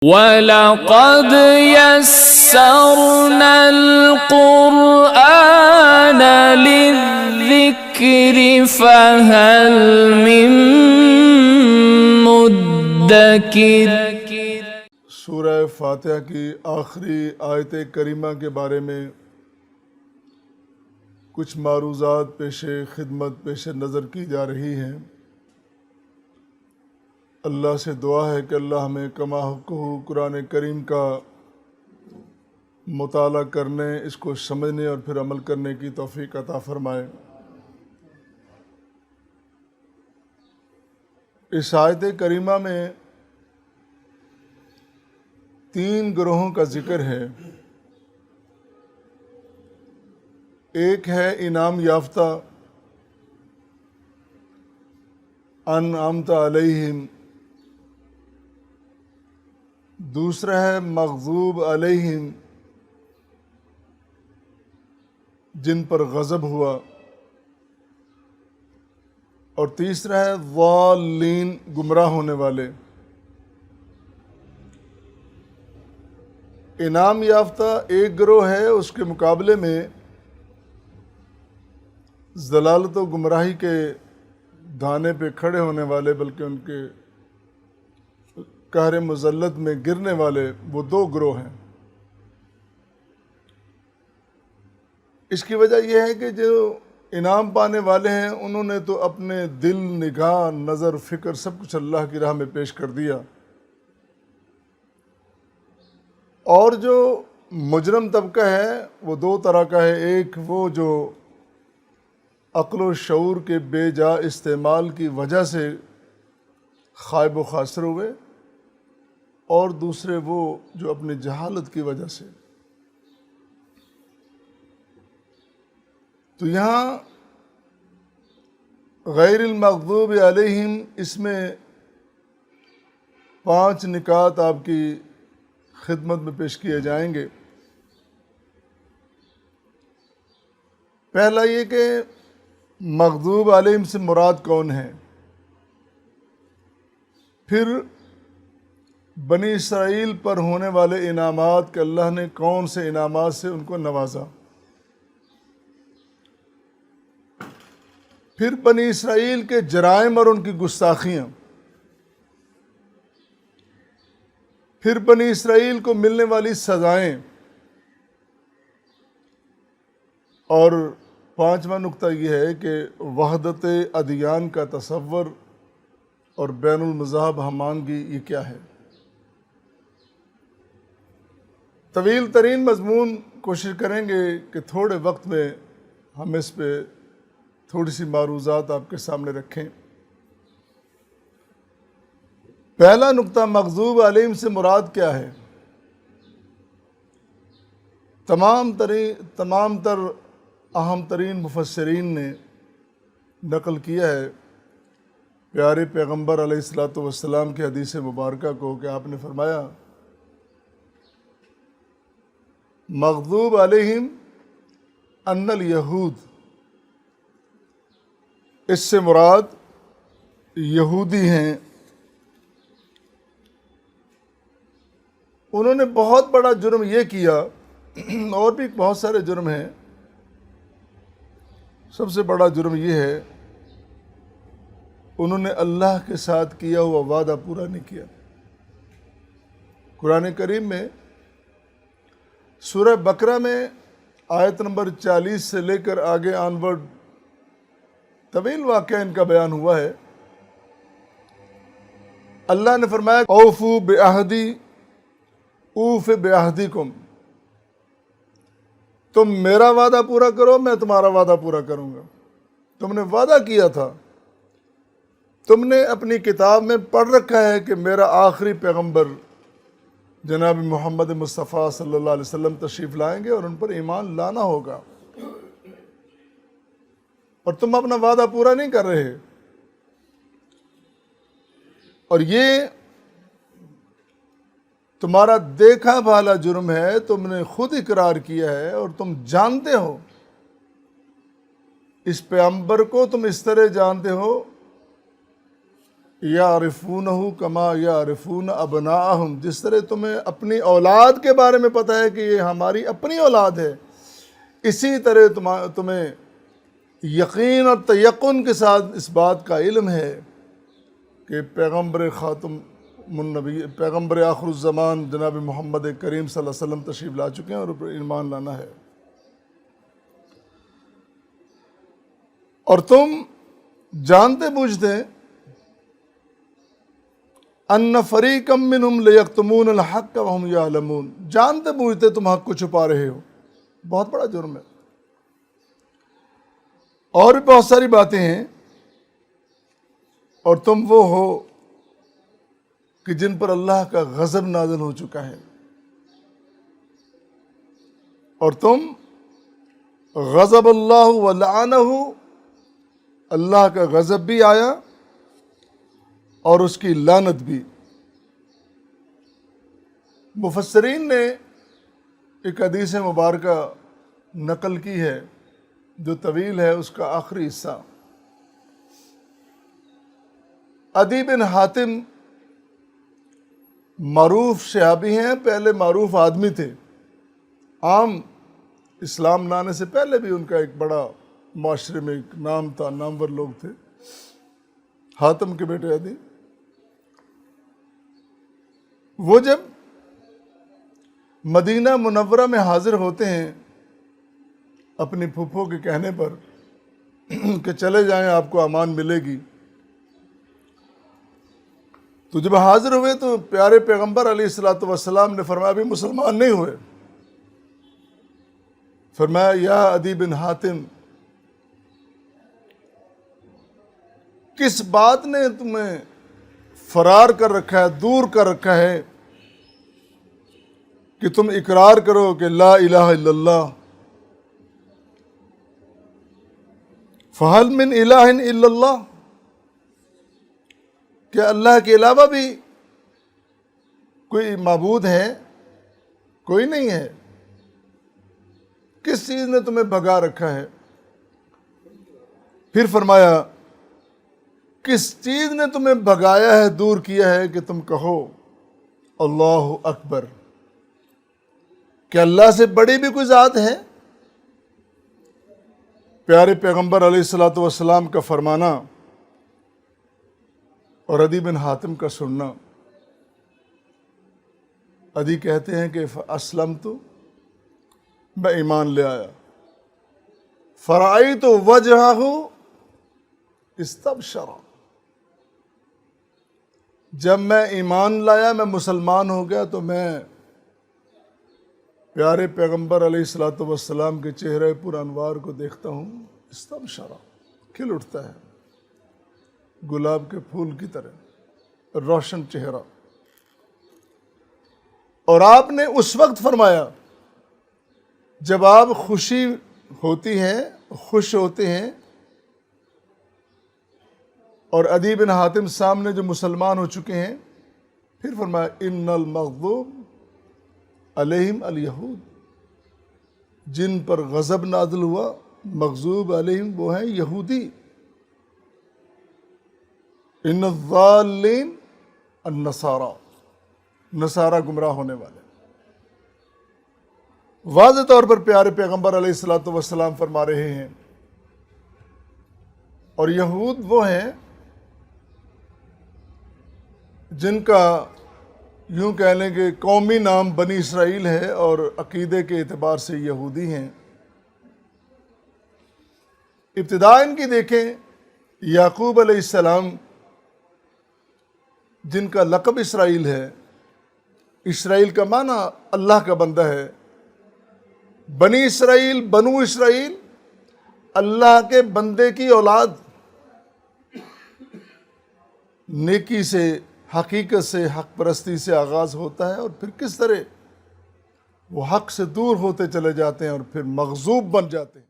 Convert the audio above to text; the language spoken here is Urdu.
وَلَقَدْ يَسَّرْنَا الْقُرْآنَ لِلذِّكْرِ فَهَلْ مِن مُّدَّكِرٍ۔ سورہ فاتحہ کی آخری آیت کریمہ کے بارے میں کچھ معروضات پیش خدمت پیش نظر کی جا رہی ہیں۔ اللہ سے دعا ہے کہ اللہ ہمیں کما حقہ قرآن کریم کا مطالعہ کرنے، اس کو سمجھنے اور پھر عمل کرنے کی توفیق عطا فرمائے۔ اس آیت کریمہ میں 3 گروہوں کا ذکر ہے۔ ایک ہے انعام یافتہ، انعمت علیہم۔ دوسرا ہے مغضوب علیہم، جن پر غضب ہوا۔ اور تیسرا ہے ضالین، گمراہ ہونے والے۔ انعام یافتہ ایک گروہ ہے، اس کے مقابلے میں ضلالت و گمراہی کے دھانے پہ کھڑے ہونے والے، بلکہ ان کے قہر مذلت میں گرنے والے، وہ 2 گروہ ہیں۔ اس کی وجہ یہ ہے کہ جو انعام پانے والے ہیں انہوں نے تو اپنے دل، نگاہ، نظر، فکر سب کچھ اللہ کی راہ میں پیش کر دیا، اور جو مجرم طبقہ ہے وہ 2 طرح کا ہے۔ ایک وہ جو عقل و شعور کے بے جا استعمال کی وجہ سے خائب و خاسر ہوئے، اور دوسرے وہ جو اپنی جہالت کی وجہ سے۔ تو یہاں غیر المغضوب علیہم، اس میں 5 نکات آپ کی خدمت میں پیش کیے جائیں گے۔ پہلا یہ کہ مغضوب علیہم سے مراد کون ہے، پھر بنی اسرائیل پر ہونے والے انعامات کہ اللہ نے کون سے انعامات سے ان کو نوازا، پھر بنی اسرائیل کے جرائم اور ان کی گستاخیاں، پھر بنی اسرائیل کو ملنے والی سزائیں، اور 5واں نقطہ یہ ہے کہ وحدت ادیان کا تصور اور بین المذاہب ہمانگی یہ کیا ہے۔ طویل ترین مضمون، کوشش کریں گے کہ تھوڑے وقت میں ہم اس پہ تھوڑی سی معروضات آپ کے سامنے رکھیں۔ پہلا نقطہ، مغضوب علیہم سے مراد کیا ہے۔ تمام تر اہم ترین مفسرین نے نقل کیا ہے پیارے پیغمبر علیہ الصلوۃ والسلام کی حدیث مبارکہ کو، کہ آپ نے فرمایا مغضوب علیہم ان الیہود، اس سے مراد یہودی ہیں۔ انہوں نے بہت بڑا جرم یہ کیا، اور بھی بہت سارے جرم ہیں، سب سے بڑا جرم یہ ہے انہوں نے اللہ کے ساتھ کیا ہوا وعدہ پورا نہیں کیا۔ قرآن کریم میں سورہ بقرہ میں آیت نمبر 40 سے لے کر آگے آنورڈ طویل واقعہ ان کا بیان ہوا ہے۔ اللہ نے فرمایا اوفو بعہدی اوف بعہدکم، تم میرا وعدہ پورا کرو، میں تمہارا وعدہ پورا کروں گا۔ تم نے وعدہ کیا تھا، تم نے اپنی کتاب میں پڑھ رکھا ہے کہ میرا آخری پیغمبر جناب محمد مصطفیٰ صلی اللہ علیہ وسلم تشریف لائیں گے اور ان پر ایمان لانا ہوگا، اور تم اپنا وعدہ پورا نہیں کر رہے۔ اور یہ تمہارا دیکھا بھالا جرم ہے، تم نے خود اقرار کیا ہے، اور تم جانتے ہو اس پیغمبر کو، تم اس طرح جانتے ہو یعرفونہ کما یعرفون ابناءہم، جس طرح تمہیں اپنی اولاد کے بارے میں پتہ ہے کہ یہ ہماری اپنی اولاد ہے، اسی طرح تمہیں یقین اور تیقن کے ساتھ اس بات کا علم ہے کہ پیغمبر خاتم النبی، پیغمبر آخر الزمان جناب محمد کریم صلی اللہ علیہ وسلم تشریف لا چکے ہیں اور اوپر ایمان لانا ہے۔ اور تم جانتے بوجھتے ان فریقا منہم لیکتمون الحق وہم یعلمون، جانتے بوجھتے تم حق کو چھپا رہے ہو، بہت بڑا جرم ہے۔ اور بھی بہت ساری باتیں ہیں، اور تم وہ ہو کہ جن پر اللہ کا غضب نازل ہو چکا ہے، اور تم غضب اللہ ولعنہ، اللہ کا غضب بھی آیا اور اس کی لعنت بھی۔ مفسرین نے ایک حدیث مبارکہ نقل کی ہے جو طویل ہے، اس کا آخری حصہ۔ عدی بن حاتم معروف صحابی ہیں، پہلے معروف آدمی تھے، عام اسلام نہ آنے سے پہلے بھی ان کا ایک بڑا معاشرے میں ایک نام تھا، نامور لوگ تھے، حاتم کے بیٹے عدی۔ وہ جب مدینہ منورہ میں حاضر ہوتے ہیں اپنی پھوپھو کے کہنے پر کہ چلے جائیں آپ کو امان ملے گی، تو جب حاضر ہوئے تو پیارے پیغمبر علیہ الصلوۃ والسلام نے فرمایا ابھی مسلمان نہیں ہوئے، فرمایا یا عدی بن حاتم، کس بات نے تمہیں فرار کر رکھا ہے، دور کر رکھا ہے کہ تم اقرار کرو کہ لا الہ الا اللہ، فہل من الہ الا اللہ، کہ اللہ کے علاوہ بھی کوئی معبود ہے؟ کوئی نہیں ہے۔ کس چیز نے تمہیں بھگا رکھا ہے؟ پھر فرمایا کس چیز نے تمہیں بھگایا ہے، دور کیا ہے کہ تم کہو اللہ اکبر، کہ اللہ سے بڑی بھی کوئی ذات ہے؟ پیارے پیغمبر علیہ الصلوۃ والسلام کا فرمانا اور عدی بن حاتم کا سننا۔ عدی کہتے ہیں کہ اسلمت، میں ایمان لے آیا، فرأیت وجہہ استبشرا، جب میں ایمان لایا، میں مسلمان ہو گیا، تو میں پیارے پیغمبر علیہ الصلوۃ والسلام کے چہرے پر انوار کو دیکھتا ہوں، استبشرا، کھل اٹھتا ہے گلاب کے پھول کی طرح، روشن چہرہ۔ اور آپ نے اس وقت فرمایا جب آپ خوشی ہوتی ہیں، خوش ہوتے ہیں، اور عدی بن حاتم سامنے جو مسلمان ہو چکے ہیں، پھر فرمایا ان المغضوب علیہم الیہود، جن پر غضب نازل ہوا، مغضوب علیہم وہ ہیں یہودی، ان الضالین النصارى، نصارہ گمراہ ہونے والے۔ واضح طور پر پیارے پیغمبر علیہ الصلوۃ والسلام فرما رہے ہیں، اور یہود وہ ہیں جن کا یوں کہہ لیں کہ قومی نام بنی اسرائیل ہے اور عقیدے کے اعتبار سے یہودی ہیں۔ ابتدا ان کی دیکھیں، یعقوب علیہ السلام جن کا لقب اسرائیل ہے، اسرائیل کا معنی اللہ کا بندہ ہے، بنی اسرائیل، بنو اسرائیل، اللہ کے بندے کی اولاد، نیکی سے، حقیقت سے، حق پرستی سے آغاز ہوتا ہے، اور پھر کس طرح وہ حق سے دور ہوتے چلے جاتے ہیں اور پھر مغضوب بن جاتے ہیں۔